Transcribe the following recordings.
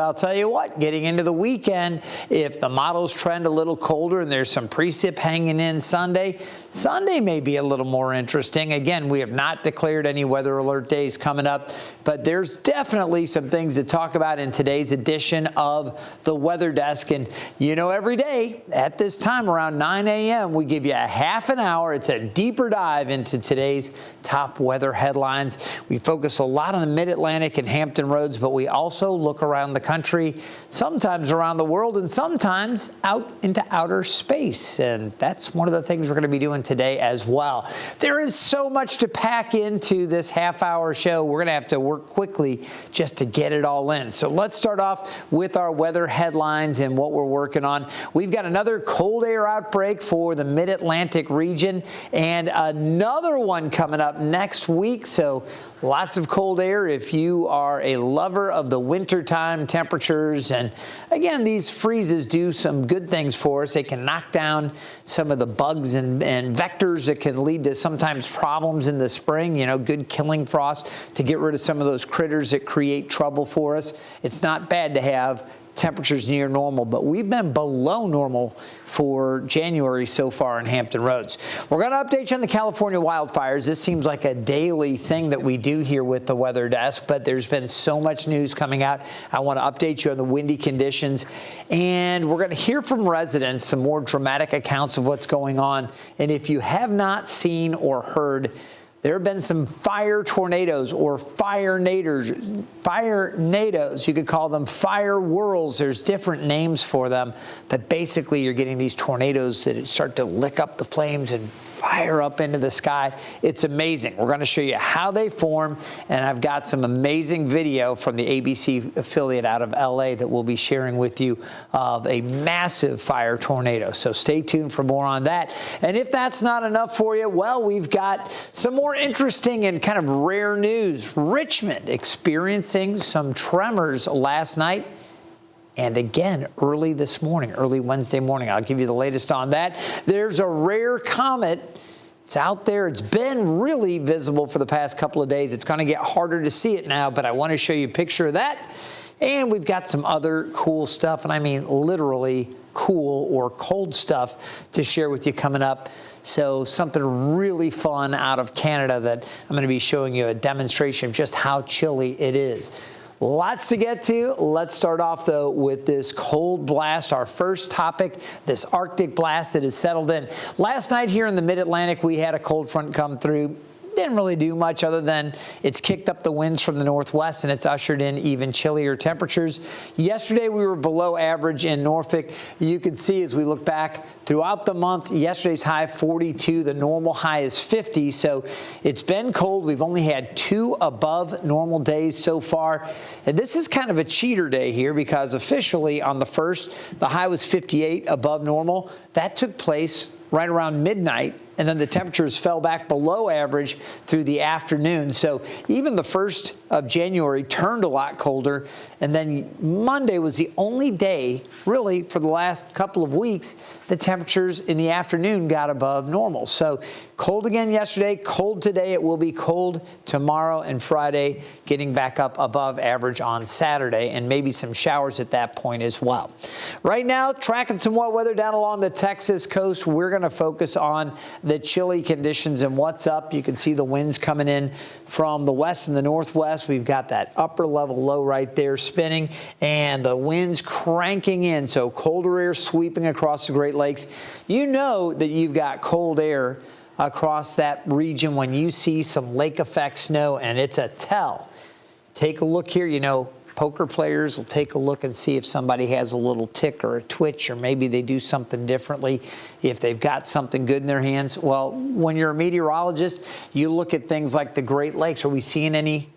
I'll tell you what, getting into the weekend, if the models trend a little colder and there's some precip hanging in Sunday may be a little more interesting. Again, we have not declared any weather alert days coming up, but there's definitely some things to talk about in today's edition of the Weather Desk. And you know, every day at this time around 9 a.m., we give you a half an hour. It's a deeper dive into today's top weather headlines. We focus a lot on the Mid-Atlantic and Hampton Roads, but we also look around the country, sometimes around the world, and sometimes out into outer space. And that's one of the things we're going to be doing today as well. There is so much to pack into this half-hour show. We're going to have to work quickly just to get it all in. So let's start off with our weather headlines and what we're working on. We've got another cold air outbreak for the Mid-Atlantic region and another one coming up next week. So lots of cold air if you are a lover of the wintertime temperatures. And again, these freezes do some good things for us. They can knock down some of the bugs and vectors that can lead to sometimes problems in the spring, you know, good killing frost to get rid of some of those critters that create trouble for us. It's not bad to have temperatures near normal, but we've been below normal for January so far in Hampton Roads. We're going to update you on the California wildfires. This seems like a daily thing that we do here with the Weather Desk, but there's been so much news coming out. I want to update you on the windy conditions, and we're going to hear from residents some more dramatic accounts of what's going on. And if you have not seen or heard, there have been some fire tornadoes or fire nados. You could call them fire whirls. There's different names for them, but basically you're getting these tornadoes that start to lick up the flames and fire up into the sky. It's amazing. We're going to show you how they form, and I've got some amazing video from the ABC affiliate out of LA that we'll be sharing with you of a massive fire tornado. So stay tuned for more on that. And if that's not enough for you, well, we've got some more interesting and kind of rare news. Richmond experiencing some tremors last night. And again, early this morning, early Wednesday morning. I'll give you the latest on that. There's a rare comet. It's out there. It's been really visible for the past couple of days. It's going to get harder to see it now, but I want to show you a picture of that. And we've got some other cool stuff, and I mean literally cool or cold stuff to share with you coming up. So something really fun out of Canada that I'm going to be showing you a demonstration of just how chilly it is. Lots to get to. Let's start off, though, with this cold blast. Our first topic, this Arctic blast that has settled in. Last night here in the Mid-Atlantic, we had a cold front come through. Didn't really do much other than it's kicked up the winds from the northwest and it's ushered in even chillier temperatures. Yesterday we were below average in Norfolk. You can see as we look back throughout the month, yesterday's high 42, the normal high is 50. So it's been cold. We've only had 2 above normal days so far. And this is kind of a cheater day here because officially on the 1st, the high was 58 above normal. That took place right around midnight, and then the temperatures fell back below average through the afternoon. So even the 1st of January turned a lot colder, and then Monday was the only day, really, for the last couple of weeks, the temperatures in the afternoon got above normal. So cold again yesterday, cold today. It will be cold tomorrow and Friday, getting back up above average on Saturday, and maybe some showers at that point as well. Right now, tracking some wet weather down along the Texas coast. We're going to focus on the chilly conditions and what's up. You can see the winds coming in from the west and the northwest. We've got that upper level low right there spinning and the winds cranking in. So colder air sweeping across the Great Lakes. You know that you've got cold air across that region when you see some lake effect snow, and it's a tell. Take a look here. You know, poker players will take a look and see if somebody has a little tick or a twitch, or maybe they do something differently if they've got something good in their hands. Well, when you're a meteorologist, you look at things like the Great Lakes. Are we seeing any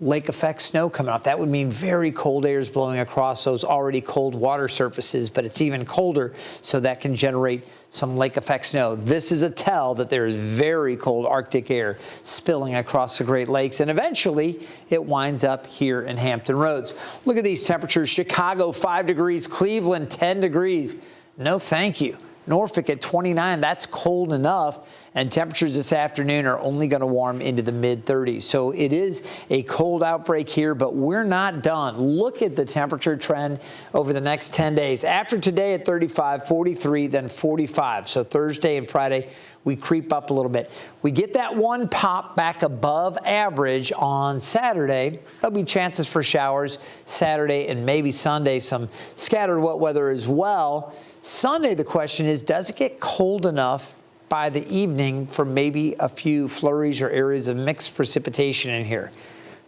lake effect snow coming out? That would mean very cold air is blowing across those already cold water surfaces, but it's even colder, so that can generate some lake effect snow. This is a tell that there is very cold Arctic air spilling across the Great Lakes, and eventually it winds up here in Hampton Roads. Look at these temperatures. Chicago 5 degrees, Cleveland 10 degrees. No thank you. Norfolk at 29. That's cold enough. And temperatures this afternoon are only going to warm into the mid-30s. So it is a cold outbreak here, but we're not done. Look at the temperature trend over the next 10 days. After today at 35, 43, then 45. So Thursday and Friday, we creep up a little bit. We get that one pop back above average on Saturday. There'll be chances for showers Saturday and maybe Sunday, some scattered wet weather as well. Sunday, the question is, does it get cold enough by the evening for maybe a few flurries or areas of mixed precipitation in here?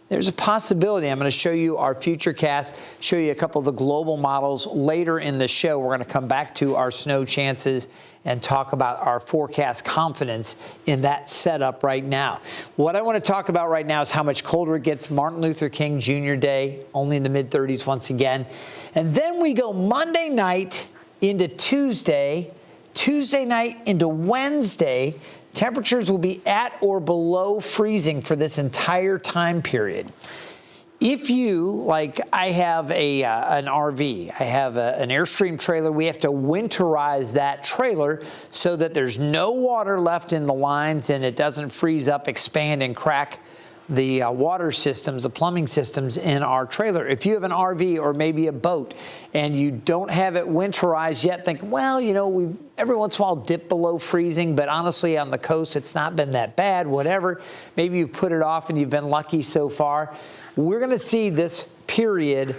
There's a possibility. I'm going to show you our future cast, show you a couple of the global models later in the show. We're going to come back to our snow chances and talk about our forecast confidence in that setup right now. What I want to talk about right now is how much colder it gets. Martin Luther King Jr. Day, only in the mid-30s once again. And then we go Monday night into Tuesday, Tuesday night into Wednesday. Temperatures will be at or below freezing for this entire time period. If you, like I have an RV, I have an Airstream trailer, we have to winterize that trailer so that there's no water left in the lines and it doesn't freeze up, expand, and crack the water systems, the plumbing systems in our trailer. If you have an RV or maybe a boat and you don't have it winterized yet, think, well, you know, we every once in a while dip below freezing, but honestly on the coast it's not been that bad, whatever. Maybe you've put it off and you've been lucky so far. We're going to see this period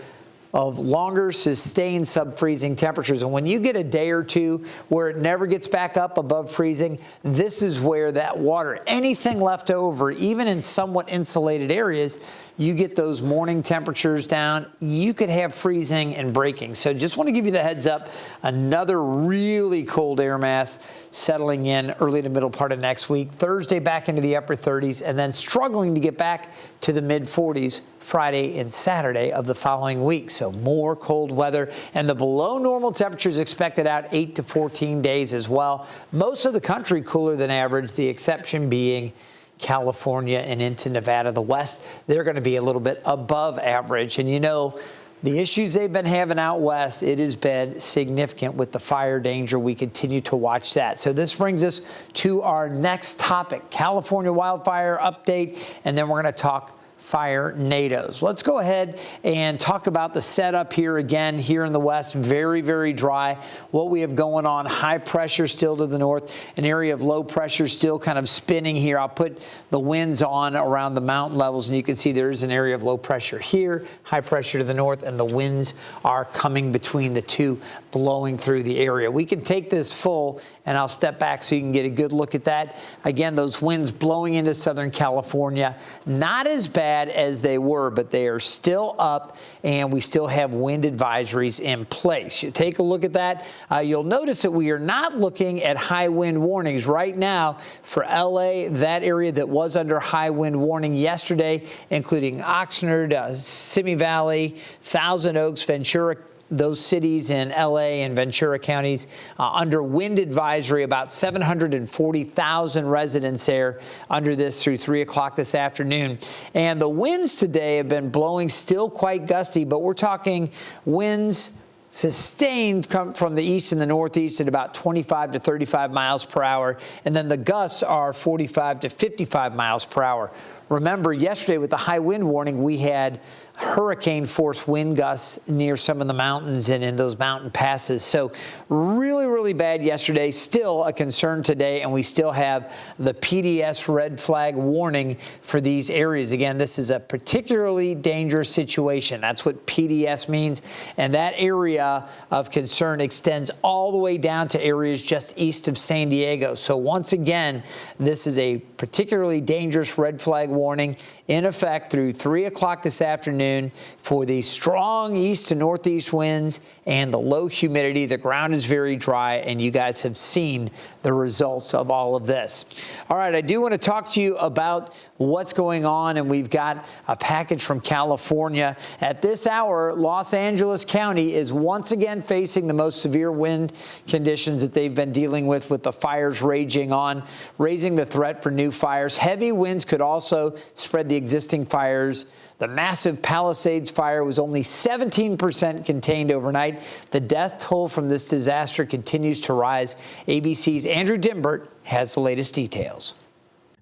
of longer sustained sub-freezing temperatures. And when you get a day or two where it never gets back up above freezing, this is where that water, anything left over, even in somewhat insulated areas, you get those morning temperatures down, you could have freezing and breaking. So just want to give you the heads up, another really cold air mass settling in early to middle part of next week. Thursday back into the upper 30s and then struggling to get back to the mid 40s Friday and Saturday of the following week. So more cold weather and the below normal temperatures expected out 8 to 14 days as well. Most of the country cooler than average, the exception being California and into Nevada, the West. They're going to be a little bit above average. And you know, the issues they've been having out west, it has been significant with the fire danger. We continue to watch that. So this brings us to our next topic, California wildfire update, and then we're going to talk fire NATOs. Let's go ahead and talk about the setup here again here in the west. Very, very dry. What we have going on, high pressure still to the north, an area of low pressure still kind of spinning here. I'll put the winds on around the mountain levels and you can see there's an area of low pressure here, high pressure to the north, and the winds are coming between the two, blowing through the area. We can take this full and I'll step back so you can get a good look at that. Again, those winds blowing into Southern California, not as bad as they were, but they are still up and we still have wind advisories in place. You take a look at that. You'll notice that we are not looking at high wind warnings right now for LA, that area that was under high wind warning yesterday, including Oxnard, Simi Valley, Thousand Oaks, Ventura, those cities in LA and Ventura counties under wind advisory, about 740,000 residents there under this through 3 o'clock this afternoon. And the winds today have been blowing still quite gusty, but we're talking winds sustained come from the east and the northeast at about 25 to 35 miles per hour. And then the gusts are 45 to 55 miles per hour. Remember, yesterday with the high wind warning, we had hurricane force wind gusts near some of the mountains and in those mountain passes. So really, really bad yesterday. Still a concern today, and we still have the PDS red flag warning for these areas. Again, this is a particularly dangerous situation. That's what PDS means. And that area of concern extends all the way down to areas just east of San Diego. So once again, this is a particularly dangerous red flag warning in effect through 3 o'clock this afternoon for the strong east to northeast winds and the low humidity. The ground is very dry, and you guys have seen the results of all of this. All right, I do want to talk to you about what's going on, and we've got a package from California. At this hour, Los Angeles County is once again facing the most severe wind conditions that they've been dealing with the fires raging on, raising the threat for new fires. Heavy winds could also tornado spread the existing fires. The massive Palisades fire was only 17% contained overnight. The death toll from this disaster continues to rise. ABC's Andrew Dimbert has the latest details.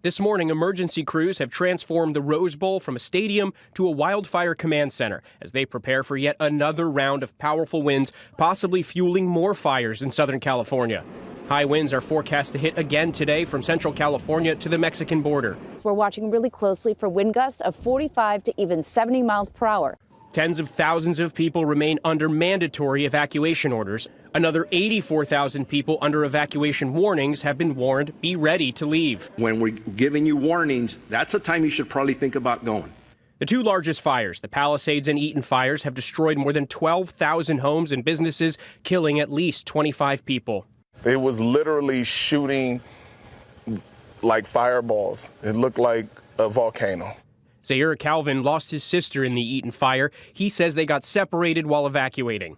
This morning, emergency crews have transformed the Rose Bowl from a stadium to a wildfire command center as they prepare for yet another round of powerful winds, possibly fueling more fires in Southern California. High winds are forecast to hit again today from Central California to the Mexican border. We're watching really closely for wind gusts of 45 to even 70 miles per hour. Tens of thousands of people remain under mandatory evacuation orders. Another 84,000 people under evacuation warnings have been warned, be ready to leave. When we're giving you warnings, that's the time you should probably think about going. The two largest fires, the Palisades and Eaton fires, have destroyed more than 12,000 homes and businesses, killing at least 25 people. It was literally shooting like fireballs. It looked like a volcano. Zaire Calvin lost his sister in the Eaton fire. He says they got separated while evacuating.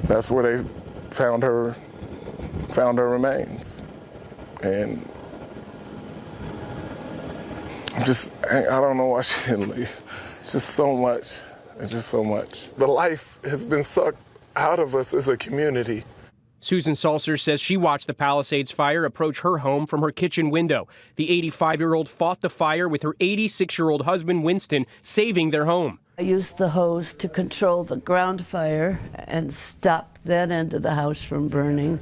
That's where they found her remains. And I don't know why she didn't leave. It's just so much. It's just so much. The life has been sucked out of us as a community. Susan Salser says she watched the Palisades fire approach her home from her kitchen window. The 85-year-old fought the fire with her 86-year-old husband, Winston, saving their home. I used the hose to control the ground fire and stop that end of the house from burning.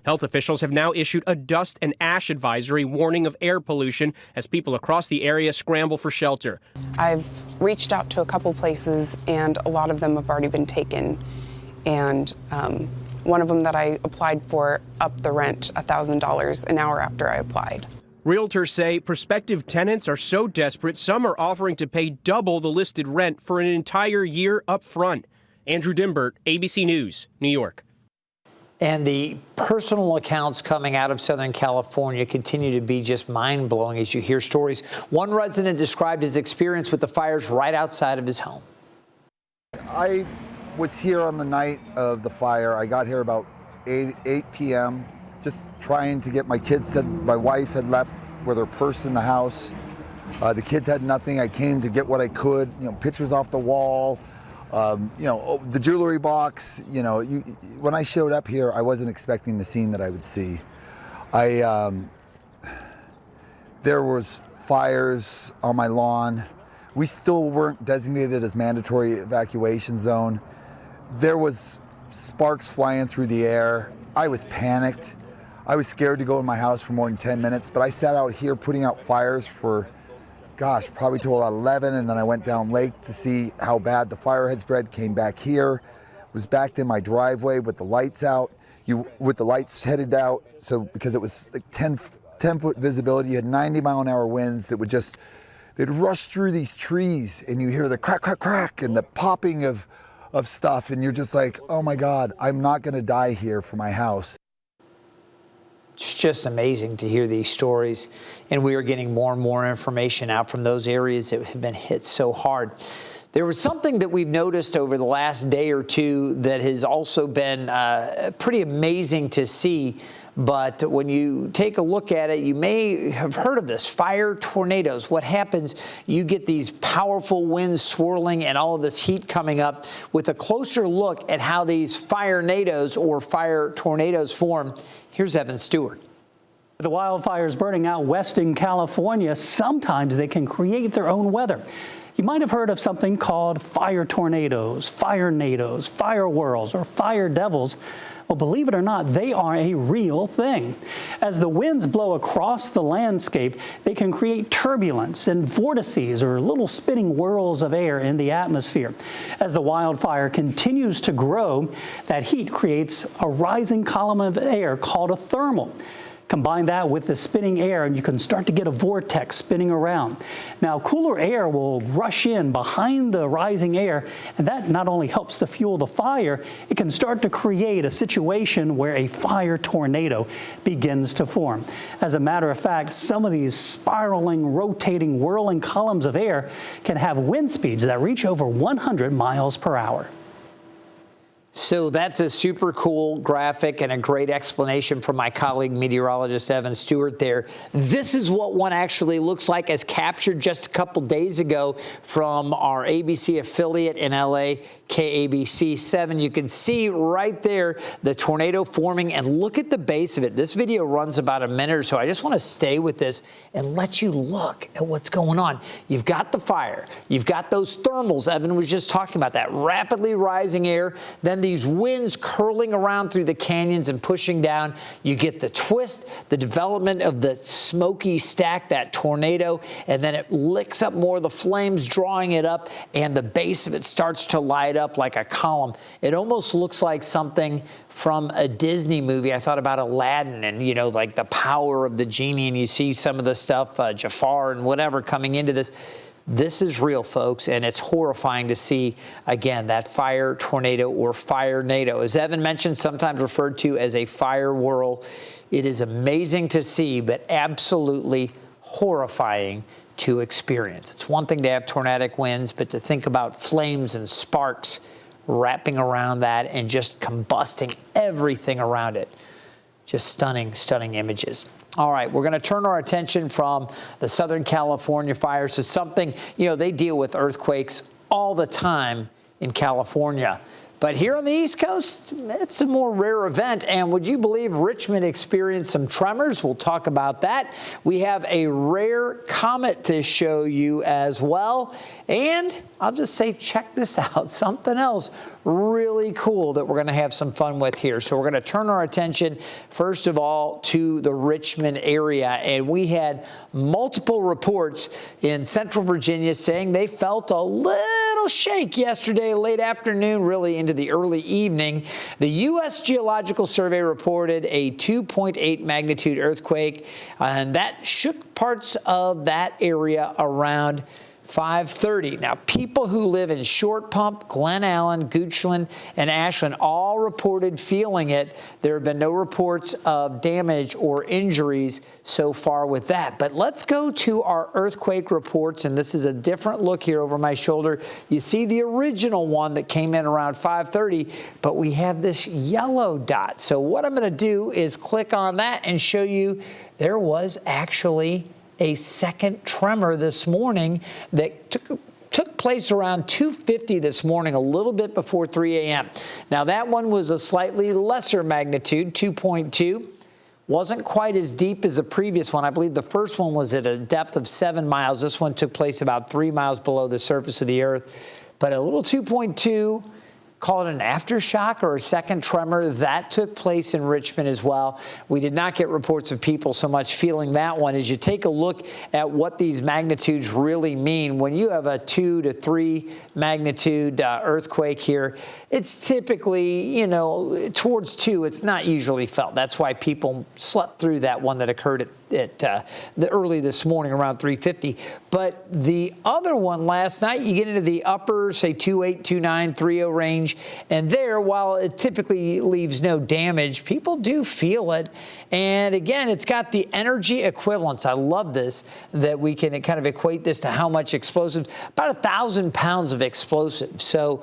Health officials have now issued a dust and ash advisory warning of air pollution as people across the area scramble for shelter. I've reached out to a couple places, and a lot of them have already been taken. And one of them that I applied for upped the rent $1,000 an hour after I applied. Realtors say prospective tenants are so desperate, some are offering to pay double the listed rent for an entire year up front. Andrew Dimbert, ABC News, New York. And the personal accounts coming out of Southern California continue to be just mind-blowing as you hear stories. One resident described his experience with the fires right outside of his home. I was here on the night of the fire. I got here about 8 p.m. just trying to get my kids. Said my wife had left with her purse in the house. The kids had nothing. I came to get what I could, pictures off the wall, the jewelry box. When I showed up here, I wasn't expecting the scene that I would see. There was fires on my lawn. We still weren't designated as mandatory evacuation zone. There was sparks flying through the air. I was panicked. I was scared to go in my house for more than 10 minutes, but I sat out here putting out fires for, probably till about 11, and then I went down lake to see how bad the fire had spread, came back here, was backed in my driveway with the lights out, with the lights headed out, so because it was like 10-foot visibility, you had 90-mile-an-hour winds that would they'd rush through these trees, and you hear the crack, crack, crack, and the popping of stuff, and you're just like, oh my God, I'm not gonna die here for my house. It's just amazing to hear these stories, and we are getting more and more information out from those areas that have been hit so hard. There was something that we've noticed over the last day or two that has also been pretty amazing to see. But when you take a look at it, you may have heard of this, fire tornadoes. What happens, you get these powerful winds swirling and all of this heat coming up. With a closer look at how these fire-nados or fire tornadoes form, here's Evan Stewart. The wildfires burning out west in California, sometimes they can create their own weather. You might have heard of something called fire tornadoes, fire-nados, fire whirls, or fire devils. Well, believe it or not, they are a real thing. As the winds blow across the landscape, they can create turbulence and vortices, or little spinning whirls of air in the atmosphere. As the wildfire continues to grow, that heat creates a rising column of air called a thermal. Combine that with the spinning air and you can start to get a vortex spinning around. Now, cooler air will rush in behind the rising air, and that not only helps to fuel the fire, it can start to create a situation where a fire tornado begins to form. As a matter of fact, some of these spiraling, rotating, whirling columns of air can have wind speeds that reach over 100 miles per hour. So that's a super cool graphic and a great explanation from my colleague, meteorologist Evan Stewart there. This is what one actually looks like as captured just a couple days ago from our ABC affiliate in LA, KABC7. You can see right there the tornado forming, and look at the base of it. This video runs about a minute or so. I just want to stay with this and let you look at what's going on. You've got the fire. You've got those thermals. Evan was just talking about that rapidly rising air. Then these winds curling around through the canyons and pushing down. You get the twist, the development of the smoky stack, that tornado, and then it licks up more of the flames, drawing it up, and the base of it starts to light up like a column. It almost looks like something from a Disney movie. I thought about Aladdin and, you know, like the power of the genie, and you see some of the stuff, Jafar and whatever coming into this. This is real, folks, and it's horrifying to see, again, that fire tornado or fire-nado. As Evan mentioned, sometimes referred to as a fire whirl. It is amazing to see, but absolutely horrifying to experience. It's one thing to have tornadic winds, but to think about flames and sparks wrapping around that and just combusting everything around it. Just stunning, stunning images. All right, we're going to turn our attention from the Southern California fires to something, you know, they deal with earthquakes all the time in California. But here on the East Coast, it's a more rare event. And would you believe Richmond experienced some tremors? We'll talk about that. We have a rare comet to show you as well. And I'll just say, check this out, something else really cool that we're going to have some fun with here. So we're going to turn our attention, first of all, to the Richmond area. And we had multiple reports in Central Virginia saying they felt a little shake yesterday, late afternoon, really into the early evening. The U.S. Geological Survey reported a 2.8 magnitude earthquake, and that shook parts of that area around 5:30. Now, people who live in Short Pump, Glen Allen, Goochland, and Ashland all reported feeling it. There have been no reports of damage or injuries so far with that. But let's go to our earthquake reports, and this is a different look here over my shoulder. You see the original one that came in around 5:30, but we have this yellow dot. So what I'm going to do is click on that and show you there was actually a second tremor this morning that took place around 2:50 this morning, a little bit before 3 a.m. Now, that one was a slightly lesser magnitude, 2.2. Wasn't quite as deep as the previous one. I believe the first one was at a depth of 7 miles. This one took place about 3 miles below the surface of the earth. But a little 2.2, call it an aftershock or a second tremor, that took place in Richmond as well. We did not get reports of people so much feeling that one. As you take a look at what these magnitudes really mean, when you have a 2 to 3 magnitude earthquake here, it's typically, you know, towards 2. It's not usually felt. That's why people slept through that one that occurred at the early this morning around 3:50. But the other one last night, you get into the upper, say 2.8, 2.9, 3.0 range. And there, while it typically leaves no damage, people do feel it. And again, it's got the energy equivalence. I love this, that we can kind of equate this to how much explosives, about 1,000 pounds of explosives. So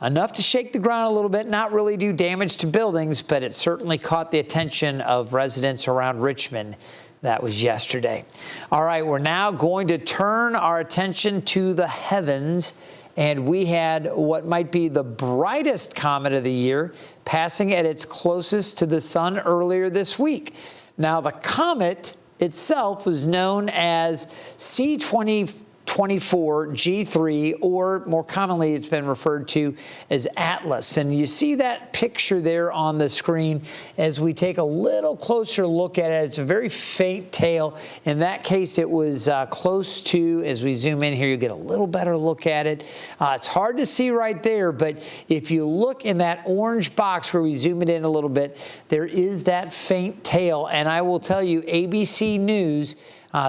enough to shake the ground a little bit, not really do damage to buildings, but it certainly caught the attention of residents around Richmond. That was yesterday. All right, we're now going to turn our attention to the heavens. And we had what might be the brightest comet of the year passing at its closest to the sun earlier this week. Now, the comet itself was known as C-24 G3, or more commonly it's been referred to as Atlas. And you see that picture there on the screen as we take a little closer look at it. It's a very faint tail. In that case, it was close to, as we zoom in here, you get a little better look at it. It's hard to see right there, but if you look in that orange box where we zoom it in a little bit, there is that faint tail. And I will tell you, ABC News,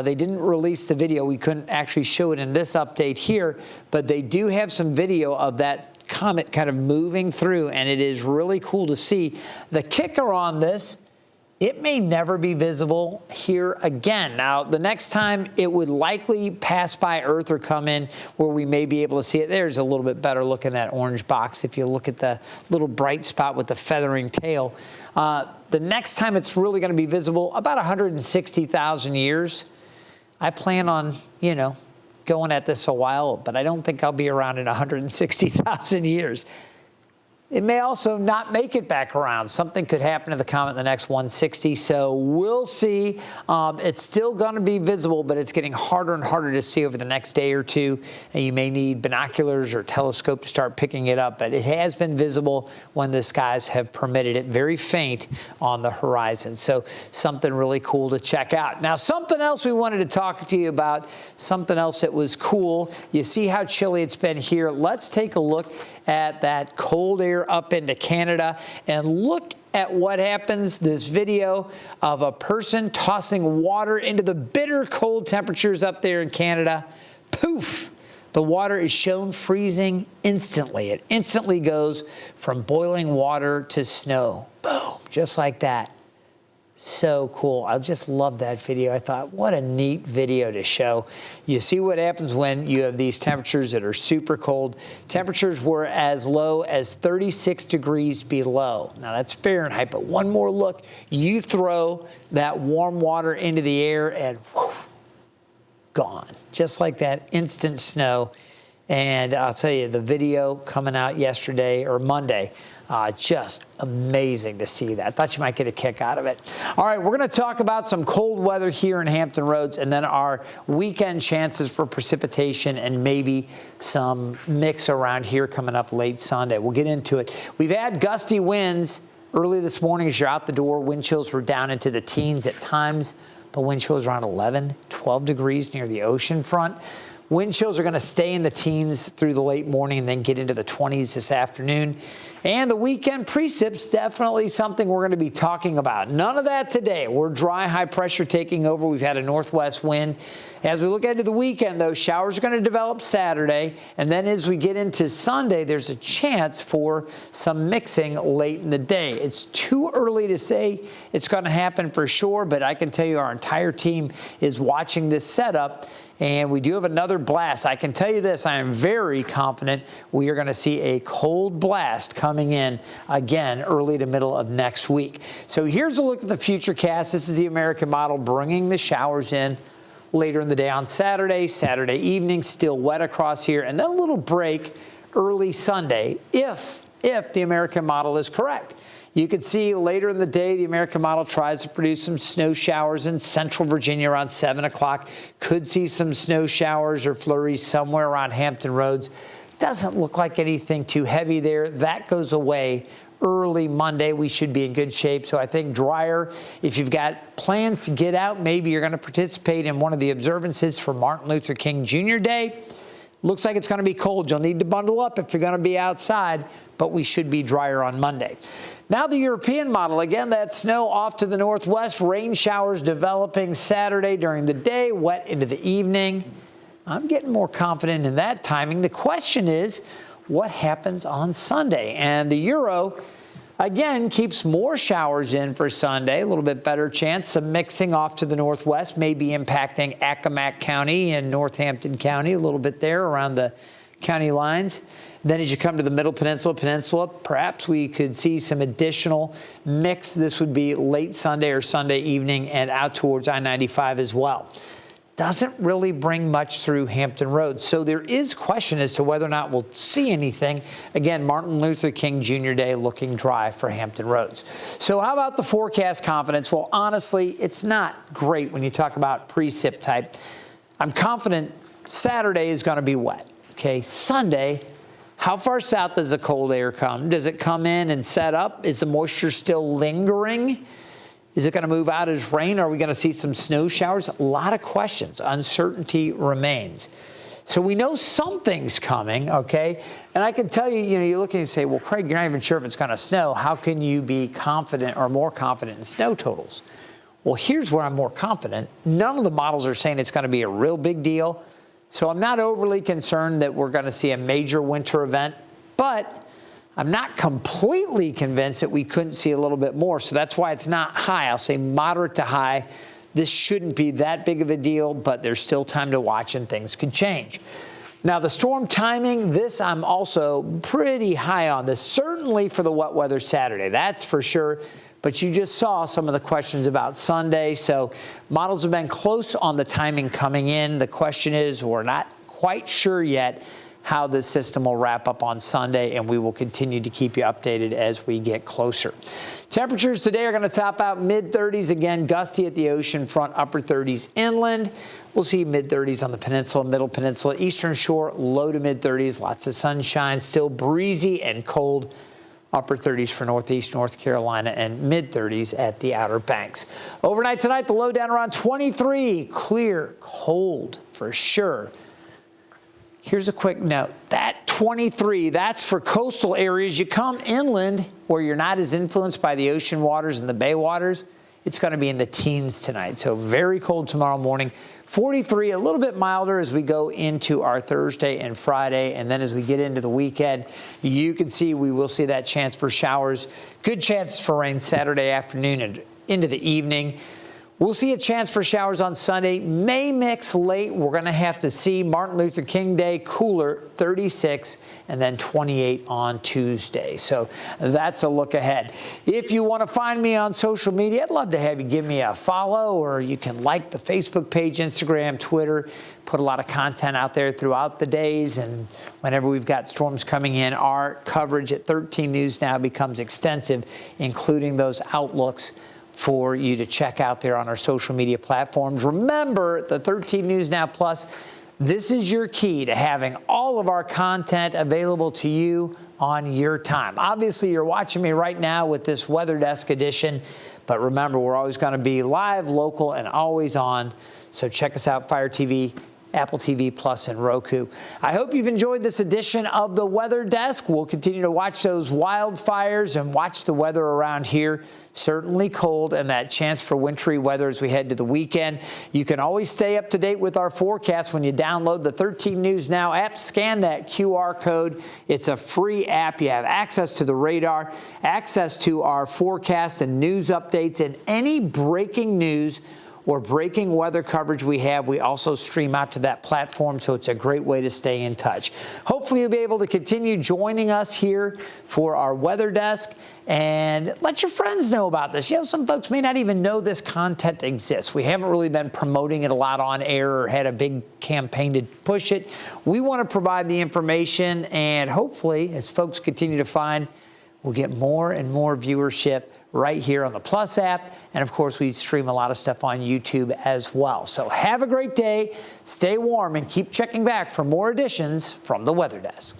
they didn't release the video. We couldn't actually show it in this update here, but they do have some video of that comet kind of moving through, and it is really cool to see. The kicker on this it may never be visible here again. Now, the next time it would likely pass by Earth or come in where we may be able to see it. There's a little bit better look in that orange box if you look at the little bright spot with the feathering tail. The next time it's really going to be visible, about 160,000 years. I plan on, going at this a while, but I don't think I'll be around in 160,000 years. It may also not make it back around. Something could happen to the comet in the next 160, so we'll see. It's still going to be visible, but it's getting harder and harder to see over the next day or two. And you may need binoculars or telescope to start picking it up, but it has been visible when the skies have permitted it, very faint on the horizon. So something really cool to check out. Now, something else we wanted to talk to you about, something else that was cool. You see how chilly it's been here. Let's take a look at that cold air up into Canada and look at what happens. This video of a person tossing water into the bitter cold temperatures up there in Canada. Poof! The water is shown freezing instantly. It instantly goes from boiling water to snow. Boom! Just like that. So cool. I just love that video. I thought, what a neat video to show. You see what happens when you have these temperatures that are super cold. Temperatures were as low as 36 degrees below. Now that's Fahrenheit, but one more look. You throw that warm water into the air and whoosh, gone. Just like that, instant snow. And I'll tell you, the video coming out yesterday or Monday, just amazing to see that. Thought you might get a kick out of it. All right, we're going to talk about some cold weather here in Hampton Roads and then our weekend chances for precipitation and maybe some mix around here coming up late Sunday. We'll get into it. We've had gusty winds early this morning as you're out the door. Wind chills were down into the teens at times. The wind chill is around 11, 12 degrees near the ocean front. Wind chills are going to stay in the teens through the late morning and then get into the 20s this afternoon. And the weekend precip's definitely something we're going to be talking about. None of that today. We're dry, high pressure taking over. We've had a northwest wind. As we look into the weekend, though, showers are going to develop Saturday. And then as we get into Sunday, there's a chance for some mixing late in the day. It's too early to say it's going to happen for sure, but I can tell you our entire team is watching this setup. And we do have another blast. I can tell you this, I am very confident we are going to see a cold blast coming in again early to middle of next week. So here's a look at the futurecast. This is the American model bringing the showers in later in the day on Saturday evening, still wet across here, and then a little break early Sunday if the American model is correct. You can see later in the day, the American model tries to produce some snow showers in central Virginia around 7 o'clock. Could see some snow showers or flurries somewhere around Hampton Roads. Doesn't look like anything too heavy there. That goes away early Monday. We should be in good shape. So I think drier. If you've got plans to get out, maybe you're going to participate in one of the observances for Martin Luther King Jr. Day. Looks like it's going to be cold. You'll need to bundle up if you're going to be outside, but we should be drier on Monday. Now the European model, again, that snow off to the northwest, rain showers developing Saturday during the day, wet into the evening. I'm getting more confident in that timing. The question is, what happens on Sunday? And the Euro, again, keeps more showers in for Sunday, a little bit better chance. Some mixing off to the northwest, may be impacting Accomack County and Northampton County, a little bit there around the county lines. Then as you come to the middle peninsula, perhaps we could see some additional mix. This would be late Sunday or Sunday evening and out towards I-95 as well. Doesn't really bring much through Hampton Roads. So there is question as to whether or not we'll see anything. Again, Martin Luther King Jr. Day looking dry for Hampton Roads. So how about the forecast confidence? Well, honestly, it's not great when you talk about precip type. I'm confident Saturday is going to be wet. Okay, Sunday, how far south does the cold air come? Does it come in and set up? Is the moisture still lingering? Is it going to move out as rain? Are we going to see some snow showers? A lot of questions. Uncertainty remains. So we know something's coming, okay? And I can tell you, you're looking and say, well, Craig, you're not even sure if it's going to snow. How can you be confident or more confident in snow totals? Well, here's where I'm more confident. None of the models are saying it's going to be a real big deal. So I'm not overly concerned that we're going to see a major winter event, but I'm not completely convinced that we couldn't see a little bit more, so that's why it's not high. I'll say moderate to high. This shouldn't be that big of a deal, but there's still time to watch and things could change. Now, the storm timing, this I'm also pretty high on this, certainly for the wet weather Saturday, that's for sure. But you just saw some of the questions about Sunday, so models have been close on the timing coming in. The question is, we're not quite sure yet how this system will wrap up on Sunday, and we will continue to keep you updated as we get closer. Temperatures today are going to top out mid-30s again, gusty at the ocean front, upper 30s inland. We'll see mid-30s on the peninsula, middle peninsula, eastern shore, low to mid-30s, lots of sunshine, still breezy and cold, upper 30s for northeast North Carolina and mid-30s at the Outer Banks. Overnight tonight, the low down around 23, clear, cold for sure. Here's a quick note. That 23, that's for coastal areas. You come inland where you're not as influenced by the ocean waters and the bay waters, it's going to be in the teens tonight. So very cold tomorrow morning. 43, a little bit milder as we go into our Thursday and Friday. And then as we get into the weekend, you can see we will see that chance for showers. Good chance for rain Saturday afternoon and into the evening. We'll see a chance for showers on Sunday. May mix late. We're going to have to see. Martin Luther King Day, cooler, 36, and then 28 on Tuesday. So that's a look ahead. If you want to find me on social media, I'd love to have you give me a follow, or you can like the Facebook page, Instagram, Twitter. Put a lot of content out there throughout the days, and whenever we've got storms coming in, our coverage at 13 News Now becomes extensive, including those outlooks for you to check out there on our social media platforms. Remember, the 13 News Now Plus, this is your key to having all of our content available to you on your time. Obviously, you're watching me right now with this Weather Desk edition, but remember, we're always going to be live, local, and always on. So check us out, Fire TV, Apple TV Plus, and Roku. I hope you've enjoyed this edition of the Weather Desk. We'll continue to watch those wildfires and watch the weather around here. Certainly cold, and that chance for wintry weather as we head to the weekend. You can always stay up to date with our forecast when you download the 13 News Now app. Scan that QR code. It's a free app. You have access to the radar, access to our forecast and news updates, and any breaking news or breaking weather coverage we have, we also stream out to that platform, so it's a great way to stay in touch. Hopefully you'll be able to continue joining us here for our Weather Desk, and let your friends know about this. You know, some folks may not even know this content exists. We haven't really been promoting it a lot on air or had a big campaign to push it. We want to provide the information, and hopefully, as folks continue to find, we'll get more and more viewership right here on the Plus app. And of course, we stream a lot of stuff on YouTube as well. So have a great day, stay warm, and keep checking back for more editions from the Weather Desk.